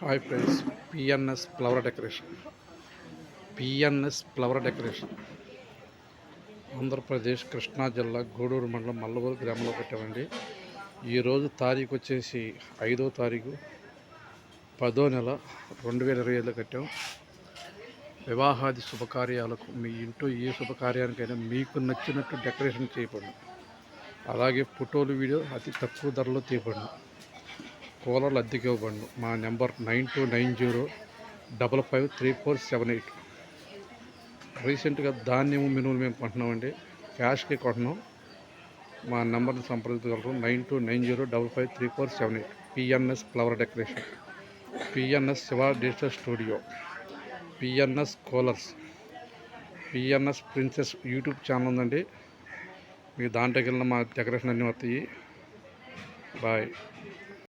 Hi friends, PNS flower decoration Andhra Pradesh Krishna జిల్లా గూడూరు మండలం మల్లవూరు గ్రామంలో పెట్టామండి. ఈరోజు తారీఖు వచ్చేసి 5వ తారీఖు 10వ నెల 2025లో కట్టాం. వివాహాది శుభకార్యాలకు మీ ఇంట్లో ఏ శుభకార్యానికైనా మీకు నచ్చినట్టు డెకరేషన్ చేయబడి, అలాగే ఫోటోలు వీడియో అతి తక్కువ ధరలో తీయబడి, కూలర్లు అద్దెకి ఇవ్వబడి. మా నెంబర్ 9290553478. రీసెంట్గా ధాన్యం మినువులు మేము కొంటున్నామండి, క్యాష్కి కొంటున్నాం. మా నెంబర్ని సంప్రదించగలరు 9290553478. PNS flower decoration, PNS Shiva digital studio, PNS coolers, PNS princess YouTube channel ఉందండి. మీ దాంట్లోకి వెళ్ళిన మా డెకరేషన్ అన్నీ వస్తాయి. బాయ్.